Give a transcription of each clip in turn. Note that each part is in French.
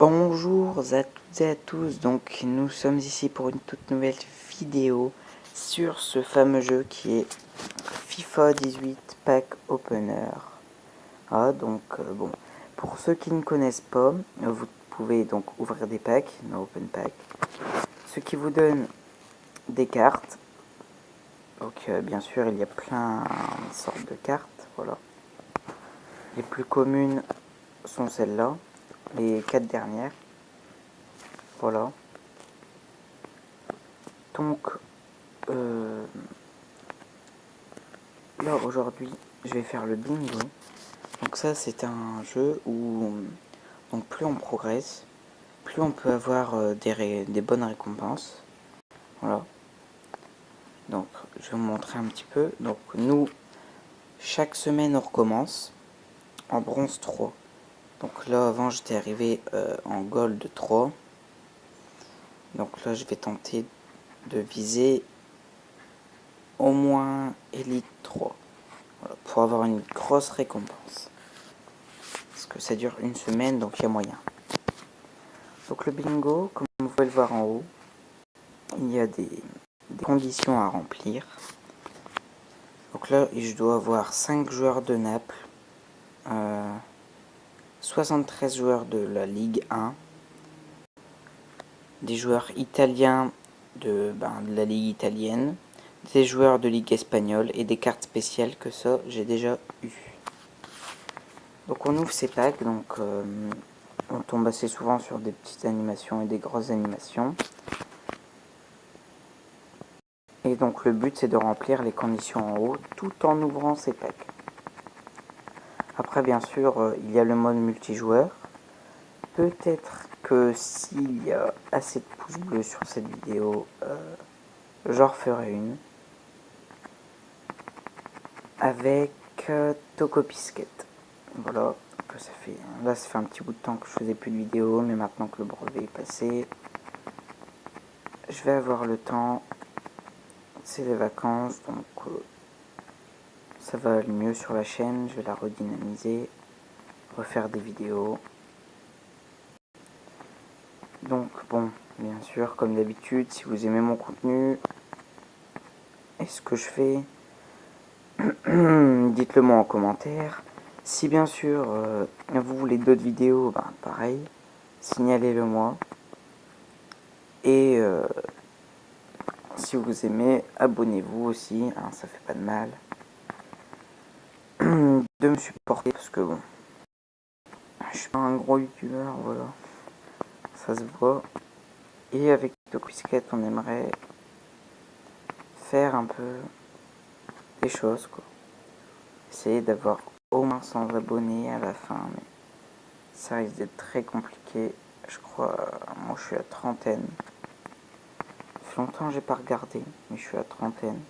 Bonjour à toutes et à tous, donc nous sommes ici pour une toute nouvelle vidéo sur ce fameux jeu qui est FIFA 18 Pack Opener. Donc bon, pour ceux qui ne connaissent pas, vous pouvez donc ouvrir des packs, no open pack, ce qui vous donne des cartes. Donc bien sûr il y a plein de sortes de cartes, voilà. Les plus communes sont celles-là, les 4 dernières. Voilà. Donc, là aujourd'hui, je vais faire le bingo. Donc ça, c'est un jeu où, donc plus on progresse, plus on peut avoir des bonnes récompenses. Voilà. Donc, je vais vous montrer un petit peu. Donc, nous, chaque semaine, on recommence en bronze 3. Donc là, avant, j'étais arrivé en gold 3. Donc là, je vais tenter de viser au moins élite 3. Voilà, pour avoir une grosse récompense. Parce que ça dure une semaine, donc il y a moyen. Donc le bingo, comme vous pouvez le voir en haut, il y a des conditions à remplir. Donc là, je dois avoir 5 joueurs de Naples, 73 joueurs de la Ligue 1, des joueurs italiens de la Ligue italienne, des joueurs de Ligue espagnole et des cartes spéciales que ça, j'ai déjà eu. Donc on ouvre ces packs, donc on tombe assez souvent sur des petites animations et des grosses animations. Et donc le but c'est de remplir les conditions en haut tout en ouvrant ces packs. Après bien sûr il y a le mode multijoueur. Peut-être que s'il y a assez de pouces bleus sur cette vidéo, j'en referai une. Avec Toco Biscuit. Voilà, là ça fait un petit bout de temps que je faisais plus de vidéos, mais maintenant que le brevet est passé, je vais avoir le temps. C'est les vacances, donc ça va aller mieux sur la chaîne. Je vais la redynamiser, refaire des vidéos. Donc bon, bien sûr, comme d'habitude, si vous aimez mon contenu et ce que je fais, dites-le moi en commentaire. Si bien sûr vous voulez d'autres vidéos, pareil, signalez-le moi. Et si vous aimez, abonnez-vous aussi, hein, ça fait pas de mal. De me supporter parce que bon, je suis pas un gros youtubeur, voilà, ça se voit. Et avec Toquisquette, on aimerait faire un peu des choses, quoi. Essayer d'avoir au moins 100 abonnés à la fin, mais ça risque d'être très compliqué. Je crois, moi je suis à trentaine. Ça fait longtemps que j'ai pas regardé, mais je suis à trentaine.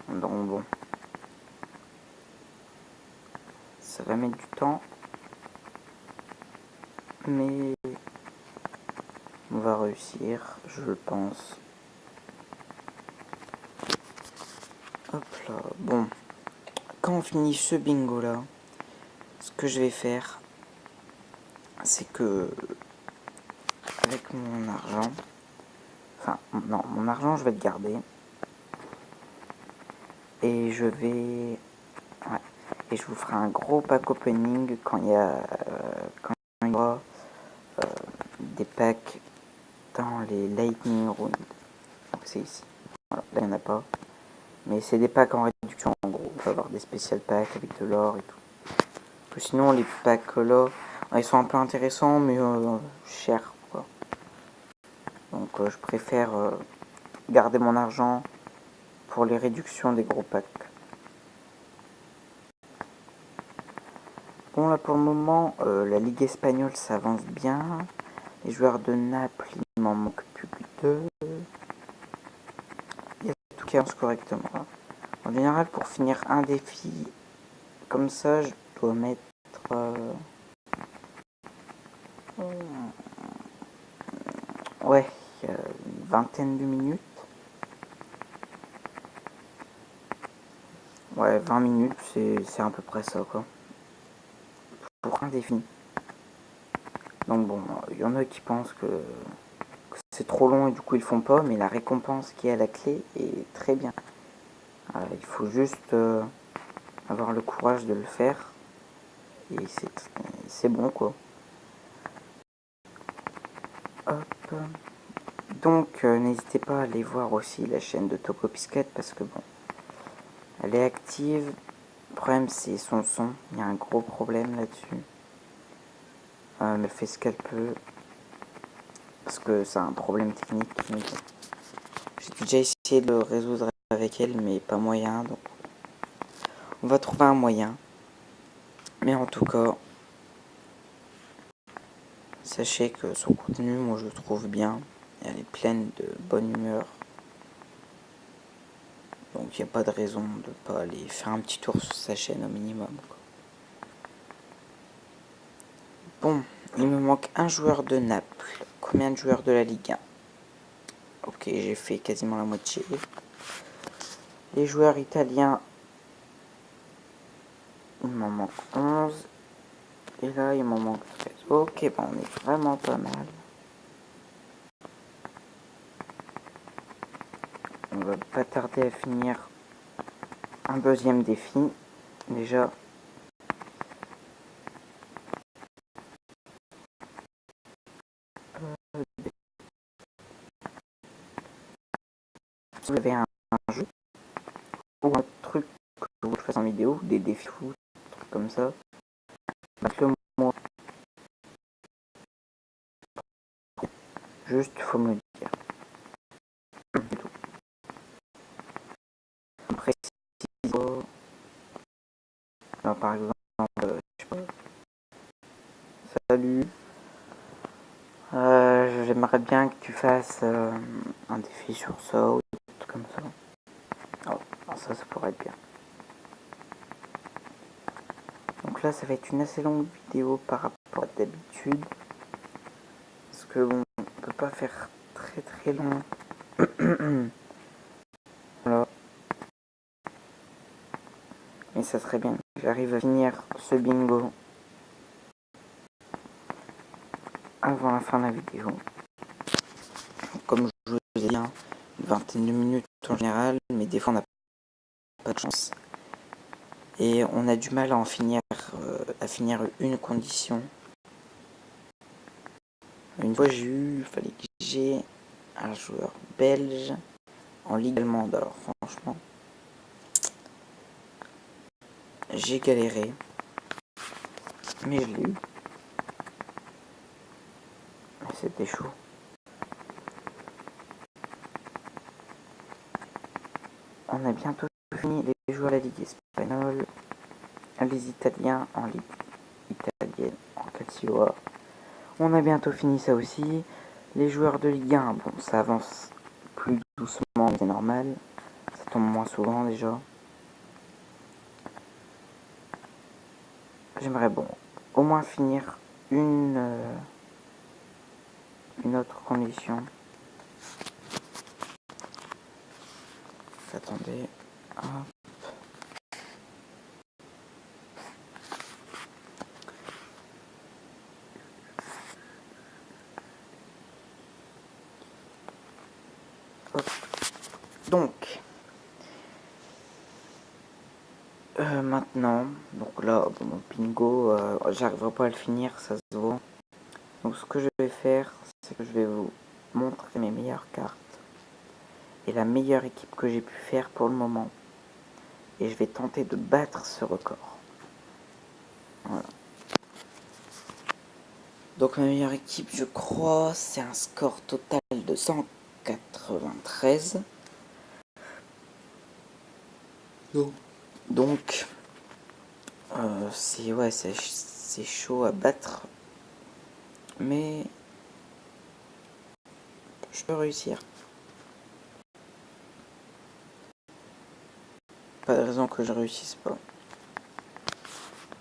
Donc bon, ça va mettre du temps, mais on va réussir, je le pense. Hop là, bon. Quand on finit ce bingo là, ce que je vais faire, c'est que avec mon argent, enfin non, mon argent je vais le garder et je vais, ouais, et je vous ferai un gros pack opening quand il y aura des packs dans les lightning rounds. Donc c'est ici. Voilà, là il n'y en a pas, mais c'est des packs en réduction en gros. On peut avoir des spécial packs avec de l'or et tout. Sinon les packs là, ils sont un peu intéressants mais chers quoi. Donc je préfère garder mon argent pour les réductions des gros packs. Bon là pour le moment la Ligue espagnole ça avance bien. Les joueurs de Naples il m'en manque plus que 2. Il y a tout qui avance correctement. En général pour finir un défi comme ça je dois mettre ouais une vingtaine de minutes. Ouais 20 minutes c'est à peu près ça quoi. pour indéfini. Donc bon, il y en a qui pensent que c'est trop long et du coup ils font pas, mais la récompense qui est à la clé est très bien. Il faut juste avoir le courage de le faire et c'est bon quoi. Hop. Donc n'hésitez pas à aller voir aussi la chaîne de Topo Biscuit parce que bon, elle est active. Le problème c'est son son, il y a un gros problème là-dessus. Elle fait ce qu'elle peut parce que c'est un problème technique. J'ai déjà essayé de le résoudre avec elle mais pas moyen, donc on va trouver un moyen. Mais en tout cas, sachez que son contenu, moi je le trouve bien. Elle est pleine de bonne humeur. Donc il n'y a pas de raison de ne pas aller faire un petit tour sur sa chaîne au minimum, quoi. Bon, il me manque un joueur de Naples. Combien de joueurs de la Ligue 1? Ok, j'ai fait quasiment la moitié. Les joueurs italiens, il m'en manque 11. Et là, il m'en manque 13. Ok, bon, on est vraiment pas mal. On va pas tarder à finir un deuxième défi. Déjà, si vous avez un jeu ou un truc que vous faites en vidéo, des défis ou des trucs comme ça, dites-le moi. Juste, faut me le dire. C'est tout. Après, si par exemple, je sais pas, salut, j'aimerais bien que tu fasses un défi sur ça ou des trucs comme ça. Oh, ça pourrait être bien. Donc là, ça va être une assez longue vidéo par rapport à d'habitude. Parce que bon, on peut pas faire très très long. Voilà. Mais ça serait bien que j'arrive à finir ce bingo avant la fin de la vidéo. Comme je vous ai dit, une vingtaine de minutes en général, mais des fois on n'a pas de chance. Et on a du mal à finir une condition. Une fois il fallait que j'ai un joueur belge en Ligue allemande. Alors franchement, j'ai galéré, mais je l'ai eu. C'était chaud. On a bientôt fini les joueurs de la Ligue espagnole, les Italiens en Ligue italienne, en Calcio. On a bientôt fini ça aussi. Les joueurs de Ligue 1, bon, ça avance plus doucement, c'est normal. Ça tombe moins souvent déjà. J'aimerais, bon, au moins finir une autre condition. Attendez. Hop. Hop. Donc, maintenant, donc là, bon, mon bingo, j'arriverai pas à le finir, ça se voit. Donc ce que je vais faire, c'est que je vais vous montrer mes meilleures cartes et la meilleure équipe que j'ai pu faire pour le moment. Et je vais tenter de battre ce record. Voilà. Donc ma meilleure équipe, je crois, c'est un score total de 193. Donc, c'est chaud à battre. Mais je peux réussir. Pas de raison que je réussisse pas.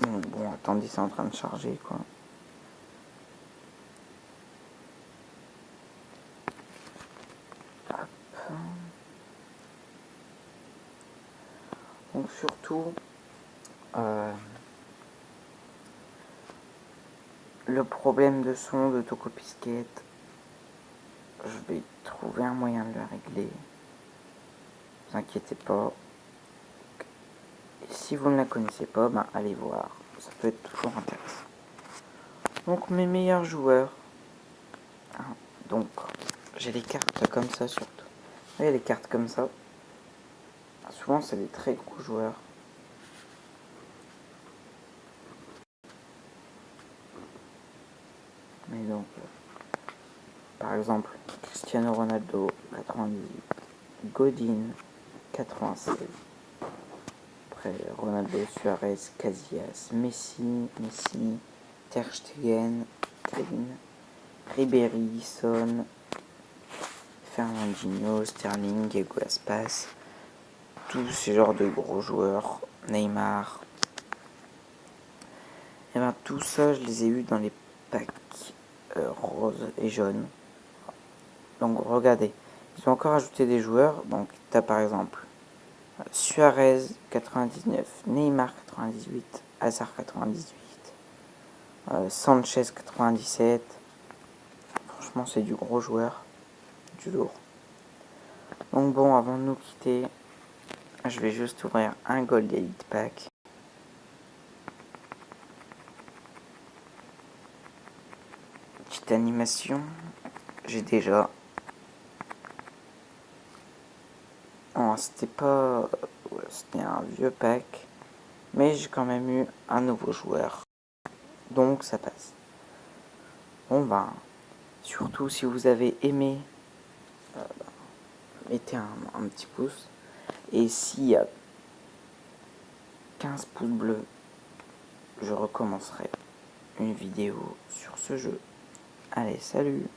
Bon, attendez, c'est en train de charger, quoi. Hop. Donc surtout, le problème de son de Tokopisquette, je vais trouver un moyen de le régler. Ne vous inquiétez pas. Et si vous ne la connaissez pas, ben allez voir. Ça peut être toujours intéressant. Donc mes meilleurs joueurs. Hein, donc j'ai des cartes comme ça surtout. Vous voyez les cartes comme ça. Souvent c'est des très gros joueurs. Mais donc, par exemple, Cristiano Ronaldo, 98. Godin, 96. Après, Ronaldo, Suarez, Casillas, Messi, Ter Stegen, Kane, Ribéry, Son, Fernandinho, Sterling, Diego Aspas, tous ces genres de gros joueurs, Neymar. Et bien tout ça, je les ai eus dans les packs roses et jaunes. Donc regardez, ils ont encore ajouté des joueurs. Donc tu as par exemple Suarez 99, Neymar 98, Hazard 98, Sanchez 97. Franchement c'est du gros joueur, du lourd. Donc bon, avant de nous quitter, je vais juste ouvrir un Gold Elite Pack. Petite animation, j'ai déjà... Oh, c'était pas... ouais, c'était un vieux pack, mais j'ai quand même eu un nouveau joueur. Donc ça passe. Bon ben, surtout si vous avez aimé, mettez un petit pouce. Et s'il y a 15 pouces bleus, je recommencerai une vidéo sur ce jeu. Allez, salut!